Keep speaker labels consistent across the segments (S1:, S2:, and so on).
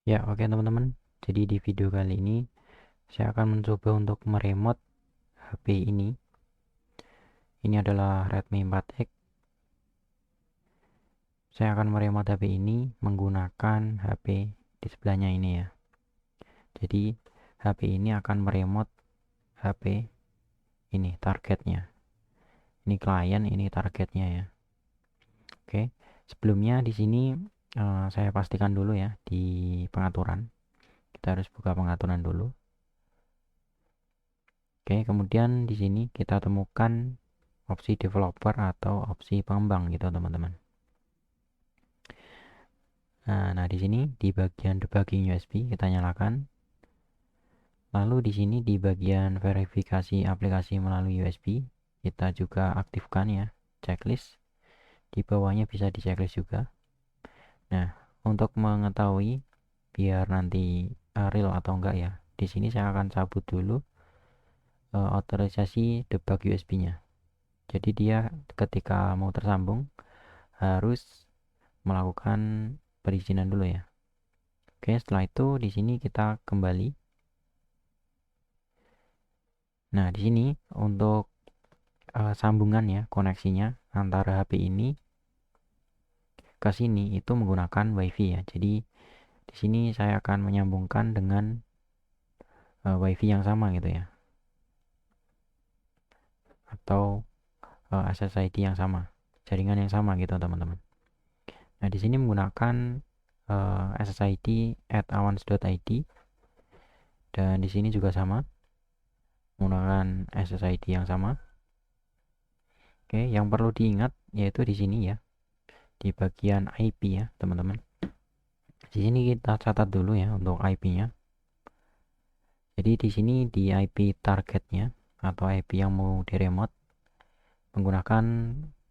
S1: Ya, oke teman-teman. Jadi di video kali ini saya akan mencoba untuk meremote HP ini. Ini adalah Redmi 4X. Saya akan meremote HP ini menggunakan HP di sebelahnya ini ya. Jadi HP ini akan meremote HP ini targetnya. Ini klien, ini targetnya ya. Oke. Sebelumnya di sini saya pastikan dulu ya di pengaturan. Kita harus buka pengaturan dulu. Oke, kemudian di sini kita temukan opsi developer atau opsi pengembang gitu teman-teman. Nah, di sini di bagian debugging USB kita nyalakan. Lalu di sini di bagian verifikasi aplikasi melalui USB kita juga aktifkan ya checklist. Di bawahnya bisa di checklist juga. Nah, untuk mengetahui biar nanti real atau enggak ya, di sini saya akan cabut dulu otorisasi debug USB-nya. Jadi dia ketika mau tersambung harus melakukan perizinan dulu ya. Oke, setelah itu di sini kita kembali. Nah, di sini untuk sambungan ya, koneksinya antara HP ini ke sini itu menggunakan WiFi ya. Jadi di sini saya akan menyambungkan dengan WiFi yang sama gitu ya, atau SSID yang sama, jaringan yang sama gitu teman-teman. Nah, di sini menggunakan SSID @awans.id dan di sini juga sama menggunakan SSID yang sama. Oke, yang perlu diingat yaitu di sini ya, di bagian IP ya, teman-teman. Di sini kita catat dulu ya untuk IP-nya. Jadi di sini di IP targetnya atau IP yang mau di remote menggunakan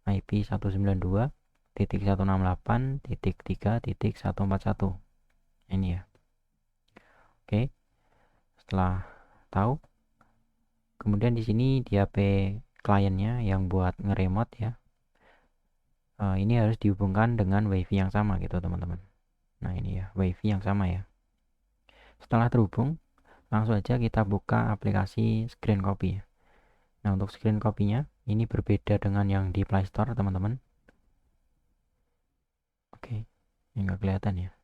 S1: IP 192.168.3.141. Ini ya. Oke. Setelah tahu, kemudian di sini di HP kliennya yang buat ngeremote ya. Ini harus dihubungkan dengan WiFi yang sama gitu, teman-teman. Nah, ini ya, WiFi yang sama ya. Setelah terhubung, langsung aja kita buka aplikasi screen copy ya. Nah, untuk screen copy-nya ini berbeda dengan yang di Play Store, teman-teman. Oke, ini nggak kelihatan ya.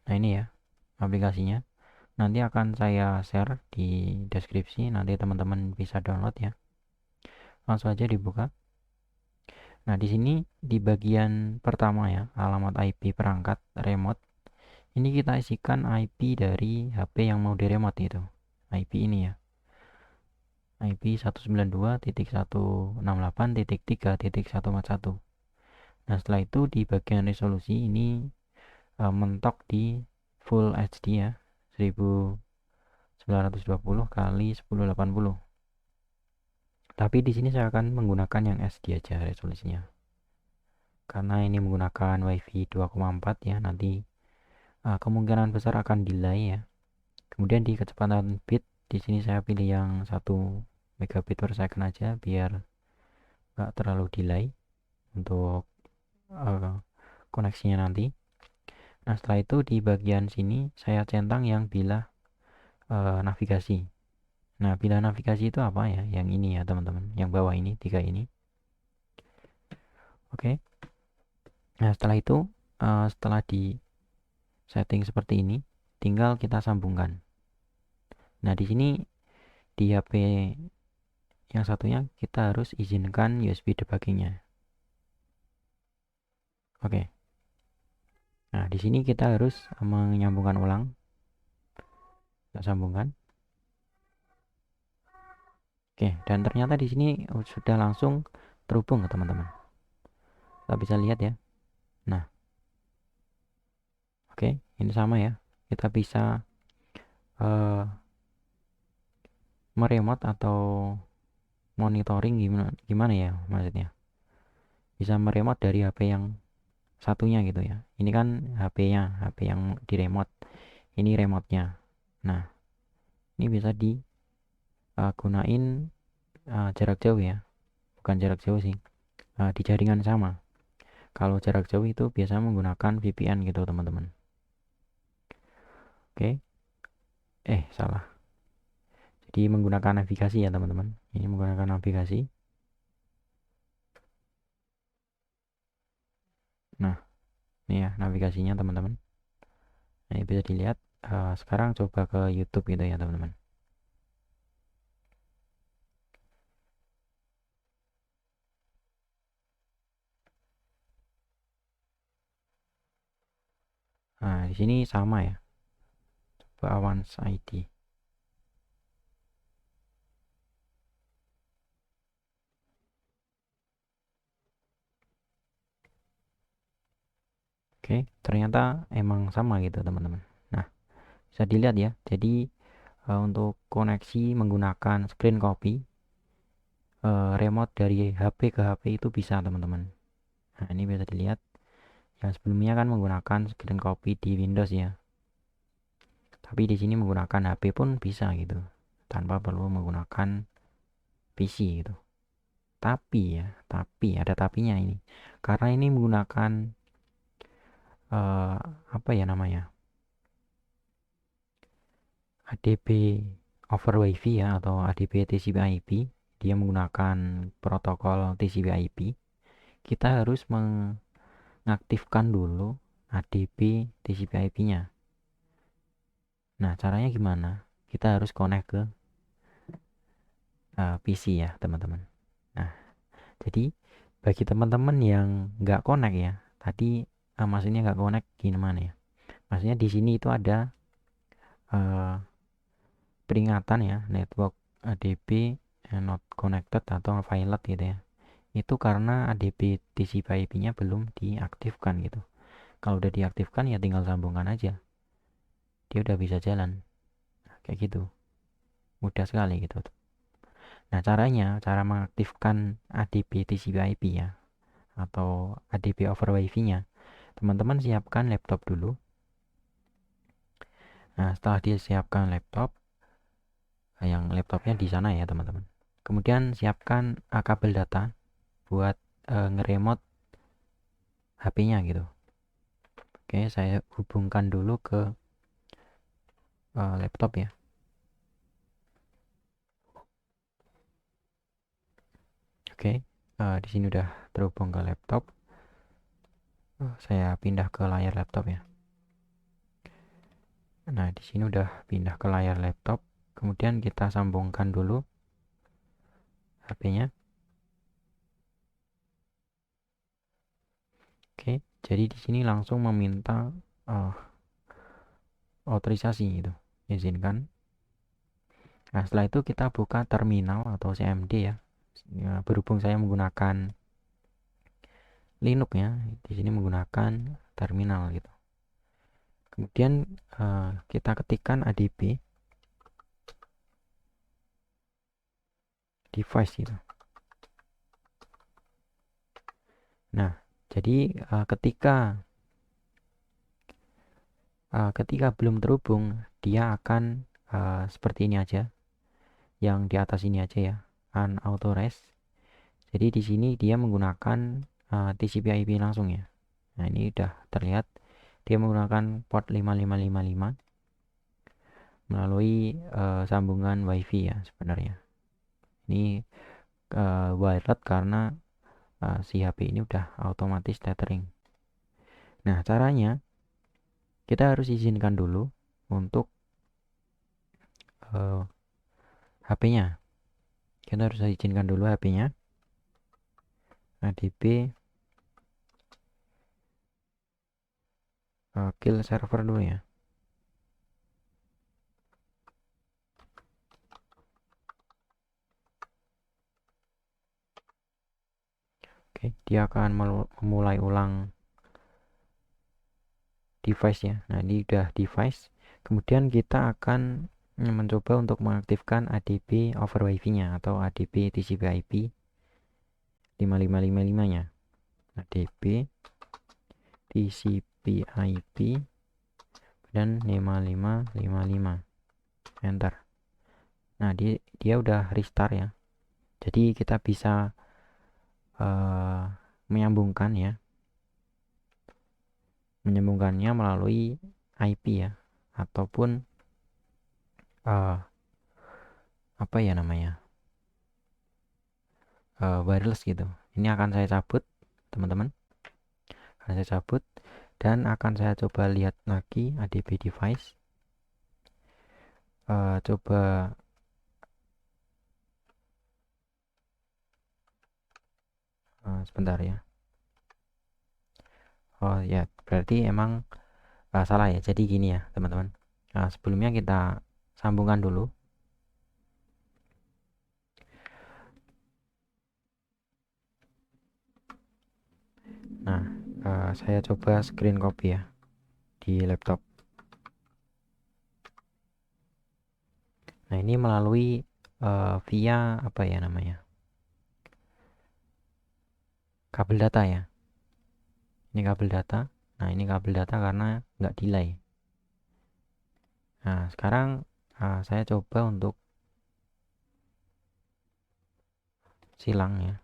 S1: Nah, ini ya aplikasinya. Nanti akan saya share di deskripsi, nanti teman-teman bisa download ya. Langsung aja dibuka. Nah, di sini di bagian pertama ya, alamat IP perangkat remote. Ini kita isikan IP dari HP yang mau diremote itu. IP ini ya. IP 192.168.3.141. Nah, setelah itu di bagian resolusi ini mentok di Full HD ya, 1920 kali 1080. Tapi di sini saya akan menggunakan yang SD aja resolusinya. Karena ini menggunakan WiFi 2,4 ya, nanti kemungkinan besar akan delay ya. Kemudian di kecepatan bit di sini saya pilih yang 1 megabit per second aja biar nggak terlalu delay untuk uh, koneksinya nanti. Nah, setelah itu di bagian sini saya centang yang bilah navigasi. Nah, bilah navigasi itu apa ya? Yang ini ya, teman-teman. Yang bawah ini, tiga ini. Oke. Nah, setelah itu setelah di setting seperti ini, tinggal kita sambungkan. Nah, di sini di HP yang satunya kita harus izinkan USB debuggingnya. Oke. Nah, di sini kita harus menyambungkan ulang. Kita sambungkan. Oke, dan ternyata di sini sudah langsung terhubung teman-teman. Kita bisa lihat ya. Nah, oke, ini sama ya. Kita bisa uh, meremote atau monitoring gimana ya maksudnya. Bisa meremote dari HP yang satunya gitu ya. Ini kan HP-nya, HP yang di remote. Ini remote-nya. Nah, ini bisa digunain jarak jauh ya. Bukan jarak jauh sih. Di jaringan sama. Kalau jarak jauh itu biasanya menggunakan VPN gitu teman-teman. Oke, salah. Jadi menggunakan navigasi ya teman-teman. Ini menggunakan navigasi. Nah, ini ya navigasinya teman-teman. Nah, ini bisa dilihat. Sekarang coba ke YouTube gitu ya teman-teman. Nah, di sini sama ya. Coba Avance ID. Oke, ternyata emang sama gitu teman-teman. Nah, bisa dilihat ya. Jadi untuk koneksi menggunakan screen copy, remote dari HP ke HP itu bisa teman-teman. Nah, ini bisa dilihat. Yang sebelumnya kan menggunakan screen copy di Windows ya. Tapi di sini menggunakan HP pun bisa gitu. Tanpa perlu menggunakan PC gitu. Tapi ya, tapi ada tapinya ini. Karena ini menggunakan apa ya namanya? ADB over WiFi ya atau ADB TCP/IP. Dia menggunakan protokol TCP/IP. Kita harus mengaktifkan dulu ADB TCP/IP-nya. Nah, caranya gimana? Kita harus connect ke PC ya, teman-teman. Nah, jadi bagi teman-teman yang nggak connect ya, tadi maksudnya nggak connect gimana ya? Maksudnya di sini itu ada uh, peringatan ya, network ADB not connected atau violet gitu ya. Itu karena ADB TCP/IP-nya belum diaktifkan gitu. Kalau udah diaktifkan ya tinggal sambungkan aja. Dia udah bisa jalan. Nah, kayak gitu. Mudah sekali gitu. Nah, cara mengaktifkan ADB TCP/IP ya atau ADB over WiFi-nya. Teman-teman siapkan laptop dulu. Nah, setelah disiapkan laptop, yang laptopnya di sana ya, teman-teman. Kemudian siapkan kabel data buat ngeremote HP-nya gitu. Oke, saya hubungkan dulu ke laptop ya. Oke, di sini udah terhubung ke laptop. Saya pindah ke layar laptop ya. Nah, di sini udah pindah ke layar laptop. Kemudian kita sambungkan dulu HP-nya. Oke, jadi di sini langsung meminta uh, otorisasi gitu. Izinkan. Nah, setelah itu kita buka terminal atau CMD ya. Ya, berhubung saya menggunakan Linux ya, di sini menggunakan terminal gitu. Kemudian kita ketikkan ADB device gitu. Nah, jadi ketika belum terhubung, dia akan seperti ini aja, yang di atas ini aja ya, unauthorized. Jadi di sini dia menggunakan TCP/IP langsung ya. Nah, ini udah terlihat dia menggunakan port 5555 melalui sambungan WiFi ya sebenarnya. Ini wired karena si HP ini udah otomatis tethering. Nah, caranya kita harus izinkan dulu untuk HP-nya. Kita harus izinkan dulu HP-nya. ADB kill server dulu ya. Oke, dia akan memulai ulang device ya. Nah, ini udah device. Kemudian kita akan mencoba untuk mengaktifkan ADB over WiFi-nya atau ADB TCP/IP 5555-nya. ADB TCP/IP dan 5555. Enter. Nah, dia udah restart ya. Jadi kita bisa menyambungkan ya menyambungkannya melalui IP ya, ataupun apa ya namanya, wireless gitu. Ini akan saya cabut teman-teman, akan saya cabut dan akan saya coba lihat lagi ADB device. Coba sebentar ya. Oh ya, berarti emang salah ya. Jadi gini ya teman-teman, sebelumnya kita sambungkan dulu. Nah, saya coba screen copy ya di laptop. Nah, ini melalui via apa ya namanya, kabel data ya. Ini kabel data. Nah, ini kabel data karena nggak delay. Nah, sekarang saya coba untuk silang ya.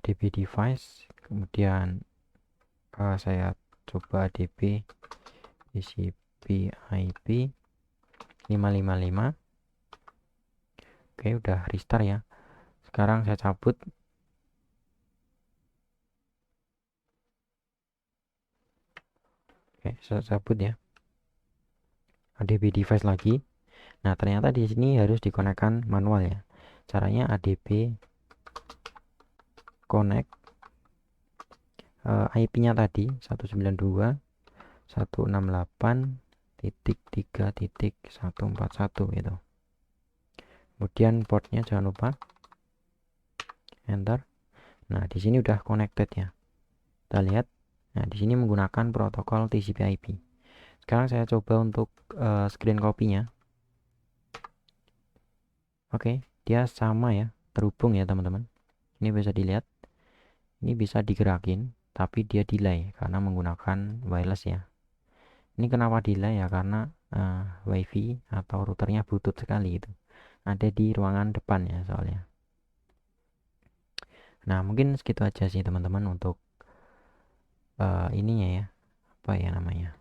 S1: DB device, kemudian saya coba DB TCP IP 555. Oke, udah restart ya. Sekarang saya cabut. Oke, saya cabut ya. ADB device lagi. Nah, ternyata di sini harus dikonekkan manual ya. Caranya ADB connect IP-nya tadi 192.168.3.141 gitu. Kemudian portnya jangan lupa enter. Nah, di sini udah connected ya. Kita lihat. Nah, di sini menggunakan protokol TCP/IP. Sekarang saya coba untuk screen copy-nya. Oke, dia sama ya, terhubung ya teman-teman. Ini bisa dilihat. Ini bisa digerakin, tapi dia delay karena menggunakan wireless ya. Ini kenapa delay ya? Karena WiFi atau routernya bluetooth sekali itu. Ada di ruangan depan ya soalnya. Nah, mungkin segitu aja sih teman-teman untuk ininya ya. Apa ya namanya?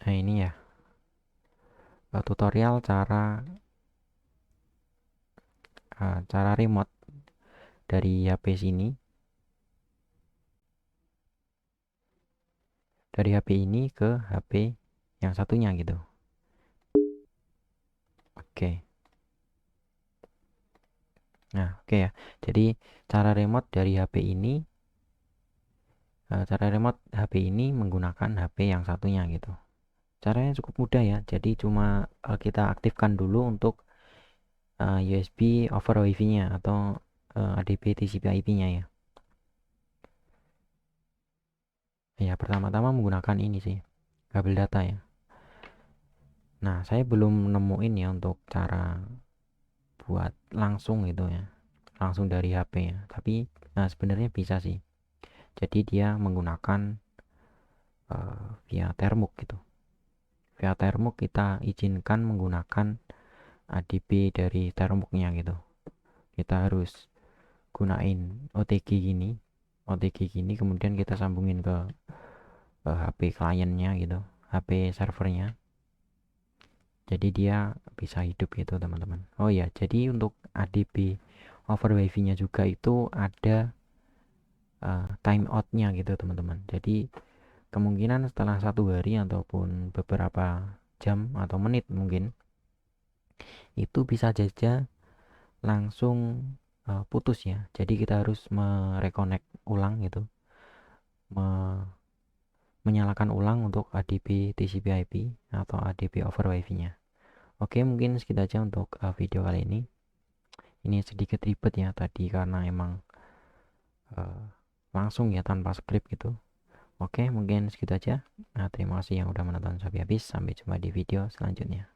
S1: Nah, ini ya. Tutorial cara remote dari HP sini. Dari HP ini ke HP yang satunya gitu. Oke. Nah, oke ya. Jadi cara remote dari HP ini, cara remote HP ini menggunakan HP yang satunya gitu. Caranya cukup mudah ya. Jadi cuma kita aktifkan dulu untuk USB over WiFi-nya atau ADB TCP/IP-nya ya. Ya, pertama-tama menggunakan ini sih, kabel data ya. Nah, saya belum nemuin ya untuk cara buat langsung gitu ya. Langsung dari HP ya. Tapi sebenarnya bisa sih. Jadi dia menggunakan via termuk gitu. Via termuk kita izinkan menggunakan ADB dari termuknya gitu. Kita harus gunain OTG gini kemudian kita sambungin ke HP kliennya gitu, HP servernya. Jadi dia bisa hidup gitu teman-teman. Oh ya, jadi untuk ADB over WiFi nya juga itu ada time outnya gitu teman-teman. Jadi kemungkinan setelah 1 hari ataupun beberapa jam atau menit mungkin itu bisa saja langsung putus ya. Jadi kita harus mereconnect ulang gitu, menyalakan ulang untuk ADB TCP/IP atau ADB over WiFi nya. Oke, mungkin segitu aja untuk video kali ini. Ini sedikit ribet ya tadi karena emang langsung ya tanpa script gitu. Oke, mungkin segitu aja. Terima kasih yang udah menonton sampai habis. Sampai jumpa di video selanjutnya.